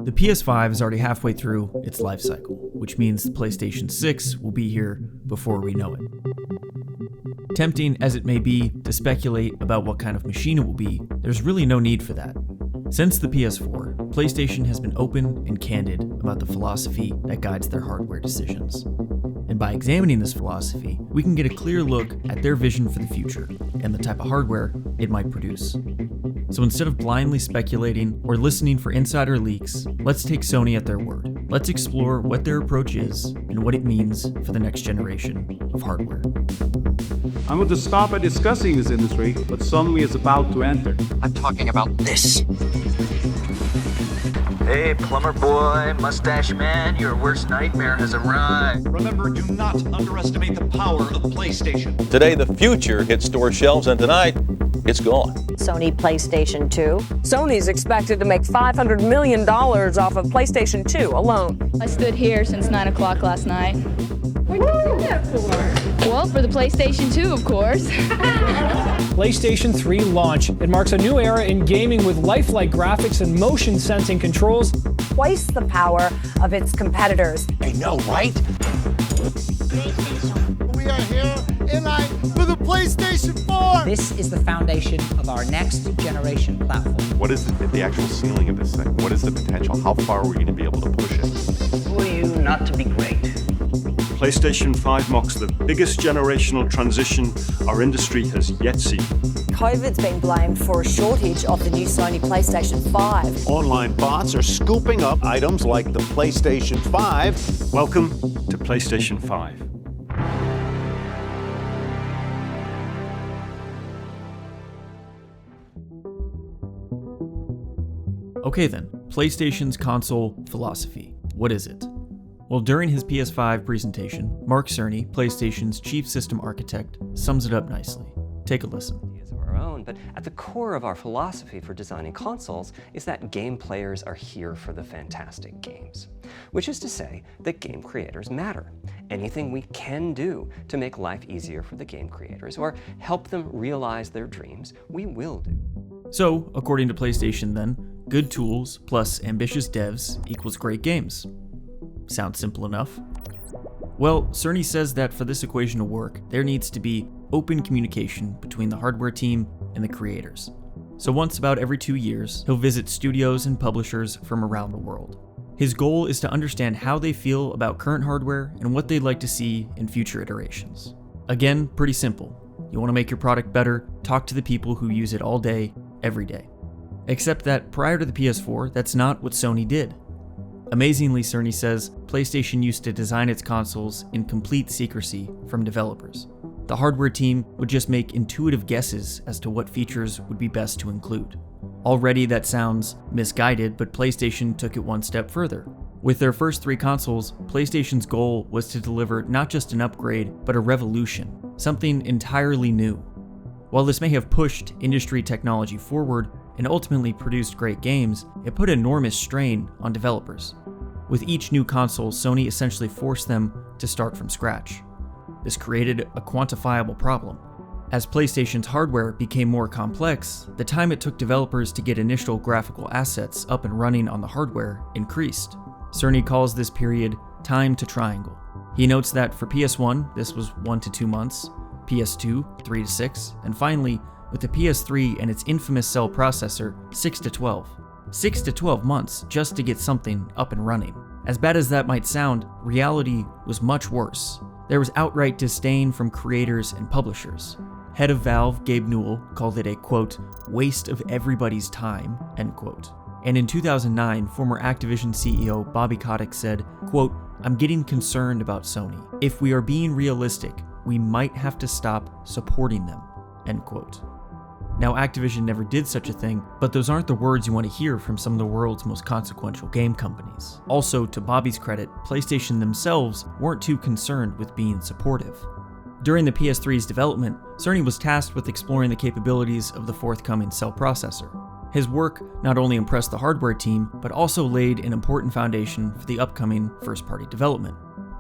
The PS5 is already halfway through its life cycle, which means the PlayStation 6 will be here before we know it. Tempting as it may be to speculate about what kind of machine it will be, there's really no need for that. Since the PS4, PlayStation has been open and candid about the philosophy that guides their hardware decisions. And by examining this philosophy, we can get a clear look at their vision for the future and the type of hardware it might produce. So instead of blindly speculating or listening for insider leaks, let's take Sony at their word. Let's explore what their approach is and what it means for the next generation of hardware. I'm going to stop at discussing this industry, but Sony is about to enter. I'm talking about this. Hey, plumber boy, mustache man, your worst nightmare has arrived. Remember, do not underestimate the power of PlayStation. Today, the future hits store shelves, and tonight, it's gone. Sony PlayStation 2. Sony's expected to make $500 million off of PlayStation 2 alone. I stood here since 9 o'clock last night. What did you do that for? Well, for the PlayStation 2, of course. PlayStation 3 launch. It marks a new era in gaming with lifelike graphics and motion sensing controls. Twice the power of its competitors. I know, right? We are here in line for the PlayStation 4! This is the foundation of our next generation platform. What is the actual ceiling of this thing? What is the potential? How far are we going to be able to push it? Who are you not to be great? PlayStation 5 marks the biggest generational transition our industry has yet seen. COVID's been blamed for a shortage of the new Sony PlayStation 5. Online bots are scooping up items like the PlayStation 5. Welcome to PlayStation 5. Okay then, PlayStation's console philosophy. What is it? Well, during his PS5 presentation, Mark Cerny, PlayStation's chief system architect, sums it up nicely. Take a listen. But at the core of our philosophy for designing consoles is that game players are here for the fantastic games. Which is to say that game creators matter. Anything we can do to make life easier for the game creators or help them realize their dreams, we will do. So, according to PlayStation then, good tools plus ambitious devs equals great games. Sounds simple enough. Well, Cerny says that for this equation to work, there needs to be open communication between the hardware team and the creators. So once about every 2 years, he'll visit studios and publishers from around the world. His goal is to understand how they feel about current hardware and what they'd like to see in future iterations. Again, pretty simple. You want to make your product better, talk to the people who use it all day, every day. Except that prior to the PS4, that's not what Sony did. Amazingly, Cerny says, PlayStation used to design its consoles in complete secrecy from developers. The hardware team would just make intuitive guesses as to what features would be best to include. Already that sounds misguided, but PlayStation took it one step further. With their first 3 consoles, PlayStation's goal was to deliver not just an upgrade, but a revolution, something entirely new. While this may have pushed industry technology forward and ultimately produced great games, it put enormous strain on developers. With each new console, Sony essentially forced them to start from scratch. This created a quantifiable problem. As PlayStation's hardware became more complex, the time it took developers to get initial graphical assets up and running on the hardware increased. Cerny calls this period time to triangle. He notes that for PS1, this was 1 to 2 months, PS2, 3 to 6, and finally, with the PS3 and its infamous cell processor, 6 to 12. 6 to 12 months just to get something up and running. As bad as that might sound, reality was much worse. There was outright disdain from creators and publishers. Head of Valve, Gabe Newell, called it a, quote, waste of everybody's time, end quote. And in 2009, former Activision CEO Bobby Kotick said, quote, I'm getting concerned about Sony. If we are being realistic, we might have to stop supporting them, end quote. Now, Activision never did such a thing, but those aren't the words you want to hear from some of the world's most consequential game companies. Also, to Bobby's credit, PlayStation themselves weren't too concerned with being supportive. During the PS3's development, Cerny was tasked with exploring the capabilities of the forthcoming cell processor. His work not only impressed the hardware team, but also laid an important foundation for the upcoming first-party development.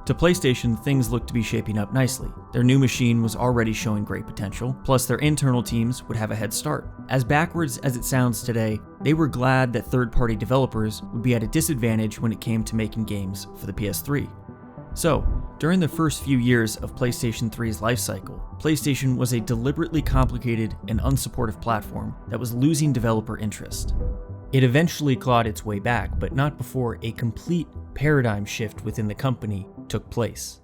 To PlayStation, things looked to be shaping up nicely. Their new machine was already showing great potential, plus their internal teams would have a head start. As backwards as it sounds today, they were glad that third-party developers would be at a disadvantage when it came to making games for the PS3. So, during the first few years of PlayStation 3's lifecycle, PlayStation was a deliberately complicated and unsupportive platform that was losing developer interest. It eventually clawed its way back, but not before a complete paradigm shift within the company took place.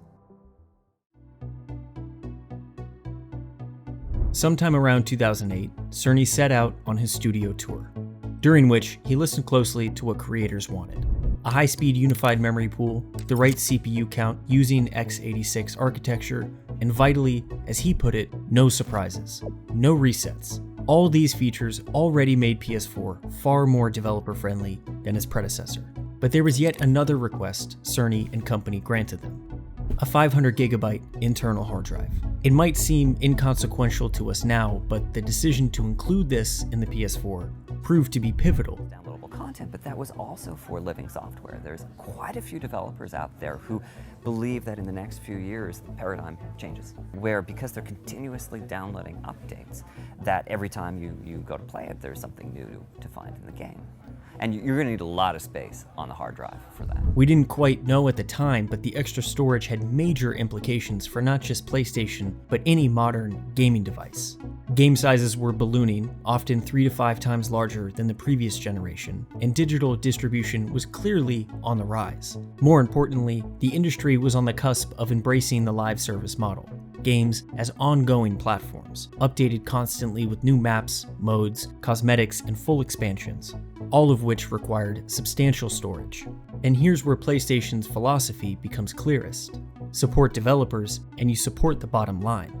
Sometime around 2008, Cerny set out on his studio tour, during which he listened closely to what creators wanted. A high-speed unified memory pool, the right CPU count using x86 architecture, and vitally, as he put it, no surprises, no resets. All these features already made PS4 far more developer-friendly than its predecessor. But there was yet another request Cerny and company granted them: a 500GB internal hard drive. It might seem inconsequential to us now, but the decision to include this in the PS4 proved to be pivotal. Downloadable content, but that was also for living software. There's quite a few developers out there who believe that in the next few years the paradigm changes, where because they're continuously downloading updates, that every time you go to play it, there's something new to find in the game. And you're going to need a lot of space on the hard drive for that. We didn't quite know at the time, but the extra storage had major implications for not just PlayStation, but any modern gaming device. Game sizes were ballooning, often 3 to 5 times larger than the previous generation, and digital distribution was clearly on the rise. More importantly, the industry was on the cusp of embracing the live service model. Games as ongoing platforms, updated constantly with new maps, modes, cosmetics, and full expansions, all of which required substantial storage. And here's where PlayStation's philosophy becomes clearest. Support developers, and you support the bottom line.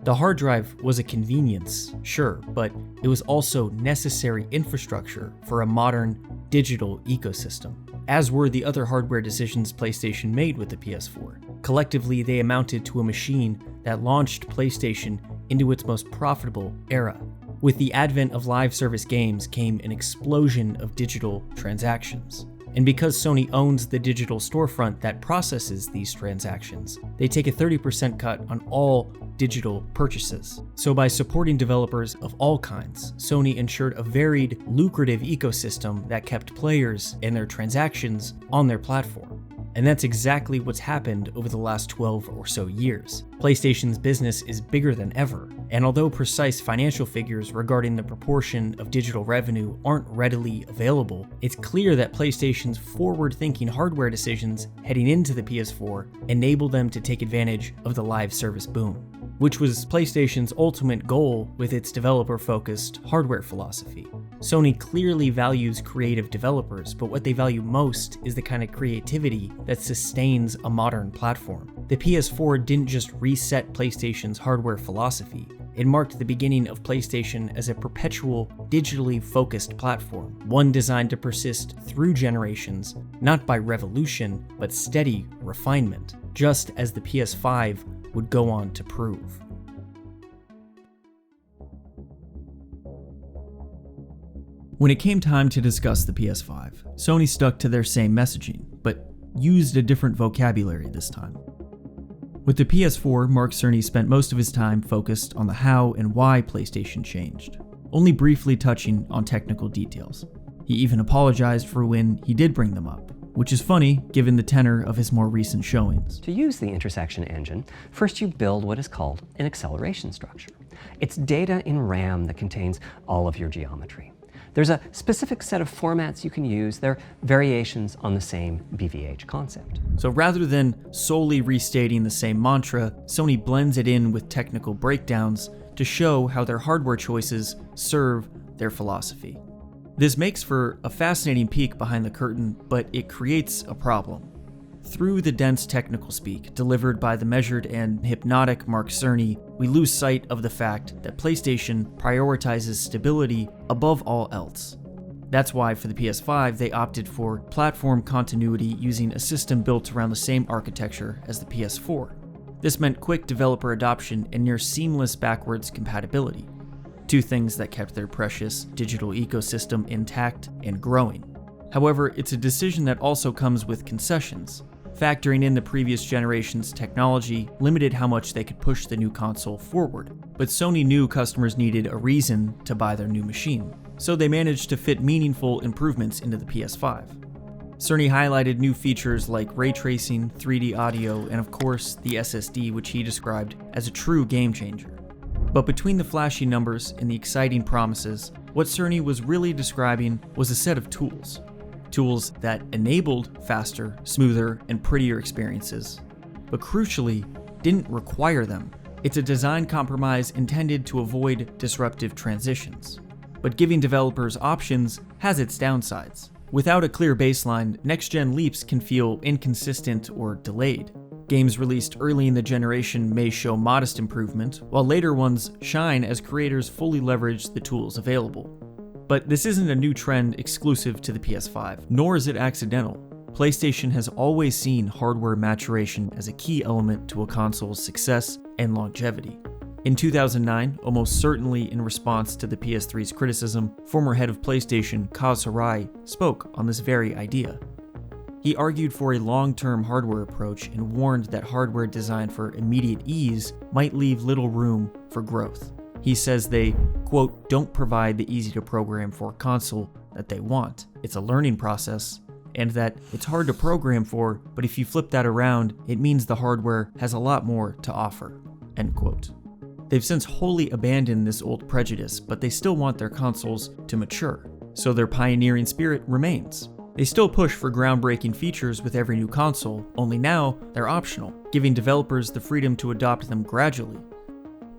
The hard drive was a convenience, sure, but it was also necessary infrastructure for a modern digital ecosystem, as were the other hardware decisions PlayStation made with the PS4. Collectively, they amounted to a machine that launched PlayStation into its most profitable era. With the advent of live service games came an explosion of digital transactions. And because Sony owns the digital storefront that processes these transactions, they take a 30% cut on all digital purchases. So by supporting developers of all kinds, Sony ensured a varied, lucrative ecosystem that kept players and their transactions on their platform. And that's exactly what's happened over the last 12 or so years. PlayStation's business is bigger than ever, and although precise financial figures regarding the proportion of digital revenue aren't readily available, it's clear that PlayStation's forward-thinking hardware decisions heading into the PS4 enable them to take advantage of the live service boom, which was PlayStation's ultimate goal with its developer-focused hardware philosophy. Sony clearly values creative developers, but what they value most is the kind of creativity that sustains a modern platform. The PS4 didn't just reset PlayStation's hardware philosophy, it marked the beginning of PlayStation as a perpetual, digitally focused platform, one designed to persist through generations, not by revolution, but steady refinement, just as the PS5 would go on to prove. When it came time to discuss the PS5, Sony stuck to their same messaging, but used a different vocabulary this time. With the PS4, Mark Cerny spent most of his time focused on the how and why PlayStation changed, only briefly touching on technical details. He even apologized for when he did bring them up, which is funny given the tenor of his more recent showings. To use the intersection engine, first you build what is called an acceleration structure. It's data in RAM that contains all of your geometry. There's a specific set of formats you can use. They're variations on the same BVH concept. So rather than solely restating the same mantra, Sony blends it in with technical breakdowns to show how their hardware choices serve their philosophy. This makes for a fascinating peek behind the curtain, but it creates a problem. Through the dense technical speak delivered by the measured and hypnotic Mark Cerny, we lose sight of the fact that PlayStation prioritizes stability above all else. That's why for the PS5 they opted for platform continuity using a system built around the same architecture as the PS4. This meant quick developer adoption and near seamless backwards compatibility, two things that kept their precious digital ecosystem intact and growing. However, it's a decision that also comes with concessions. Factoring in the previous generation's technology limited how much they could push the new console forward, but Sony knew customers needed a reason to buy their new machine, so they managed to fit meaningful improvements into the PS5. Cerny highlighted new features like ray tracing, 3D audio, and of course the SSD, which he described as a true game changer. But between the flashy numbers and the exciting promises, what Cerny was really describing was a set of tools. Tools that enabled faster, smoother, and prettier experiences, but crucially, didn't require them. It's a design compromise intended to avoid disruptive transitions. But giving developers options has its downsides. Without a clear baseline, next-gen leaps can feel inconsistent or delayed. Games released early in the generation may show modest improvement, while later ones shine as creators fully leverage the tools available. But this isn't a new trend exclusive to the PS5, nor is it accidental. PlayStation has always seen hardware maturation as a key element to a console's success and longevity. In 2009, almost certainly in response to the PS3's criticism, former head of PlayStation Kaz Hirai spoke on this very idea. He argued for a long-term hardware approach and warned that hardware designed for immediate ease might leave little room for growth. He says they, quote, don't provide the easy-to-program for a console that they want. It's a learning process, and that it's hard to program for, but if you flip that around, it means the hardware has a lot more to offer, end quote. They've since wholly abandoned this old prejudice, but they still want their consoles to mature, so their pioneering spirit remains. They still push for groundbreaking features with every new console, only now they're optional, giving developers the freedom to adopt them gradually.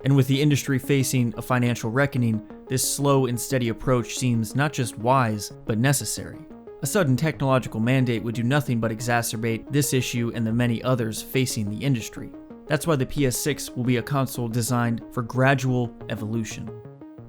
And with the industry facing a financial reckoning, this slow and steady approach seems not just wise, but necessary. A sudden technological mandate would do nothing but exacerbate this issue and the many others facing the industry. That's why the PS6 will be a console designed for gradual evolution.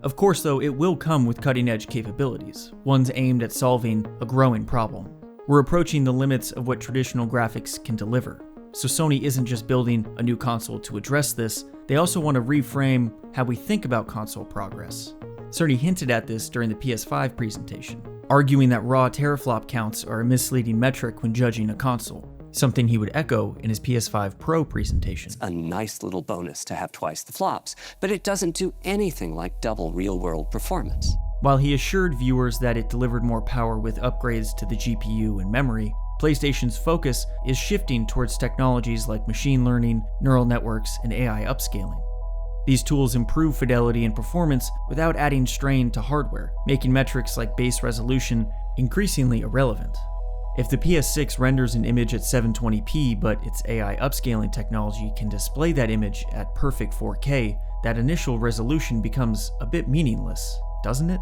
Of course, though, it will come with cutting-edge capabilities, ones aimed at solving a growing problem. We're approaching the limits of what traditional graphics can deliver. So Sony isn't just building a new console to address this, they also want to reframe how we think about console progress. Cerny hinted at this during the PS5 presentation, arguing that raw teraflop counts are a misleading metric when judging a console, something he would echo in his PS5 Pro presentation. It's a nice little bonus to have twice the flops, but it doesn't do anything like double real-world performance. While he assured viewers that it delivered more power with upgrades to the GPU and memory, PlayStation's focus is shifting towards technologies like machine learning, neural networks, and AI upscaling. These tools improve fidelity and performance without adding strain to hardware, making metrics like base resolution increasingly irrelevant. If the PS6 renders an image at 720p, but its AI upscaling technology can display that image at perfect 4K, that initial resolution becomes a bit meaningless, doesn't it?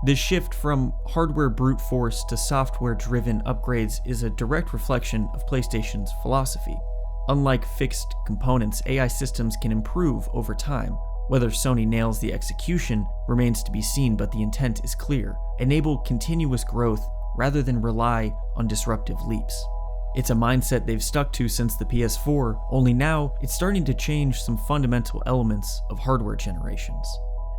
This shift from hardware brute force to software-driven upgrades is a direct reflection of PlayStation's philosophy. Unlike fixed components, AI systems can improve over time. Whether Sony nails the execution remains to be seen, but the intent is clear. Enable continuous growth rather than rely on disruptive leaps. It's a mindset they've stuck to since the PS4, only now it's starting to change some fundamental elements of hardware generations.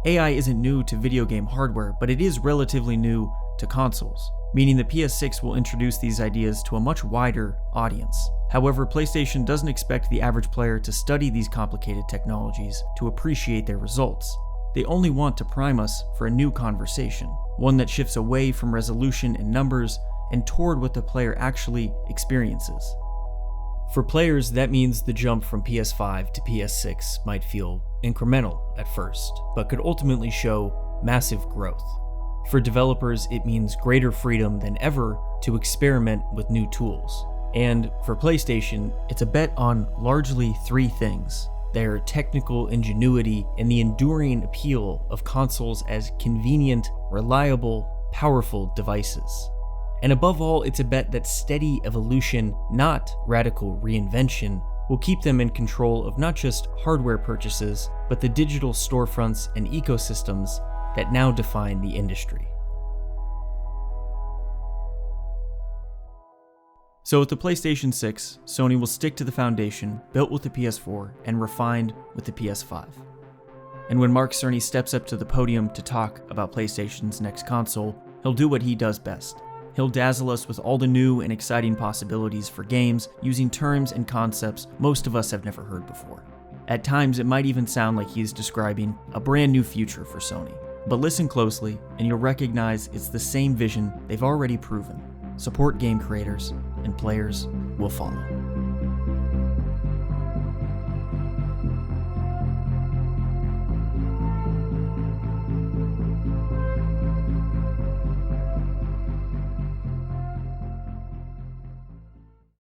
AI isn't new to video game hardware, but it is relatively new to consoles, meaning the PS6 will introduce these ideas to a much wider audience. However, PlayStation doesn't expect the average player to study these complicated technologies to appreciate their results. They only want to prime us for a new conversation, one that shifts away from resolution and numbers and toward what the player actually experiences. For players, that means the jump from PS5 to PS6 might feel incremental at first, but could ultimately show massive growth. For developers, it means greater freedom than ever to experiment with new tools. And for PlayStation, it's a bet on largely three things: their technical ingenuity and the enduring appeal of consoles as convenient, reliable, powerful devices. And above all, it's a bet that steady evolution, not radical reinvention, will keep them in control of not just hardware purchases, but the digital storefronts and ecosystems that now define the industry. So with the PlayStation 6, Sony will stick to the foundation built with the PS4 and refined with the PS5. And when Mark Cerny steps up to the podium to talk about PlayStation's next console, he'll do what he does best: He'll dazzle us with all the new and exciting possibilities for games using terms and concepts most of us have never heard before. At times, it might even sound like he's describing a brand new future for Sony. But listen closely, and you'll recognize it's the same vision they've already proven. Support game creators, and players will follow.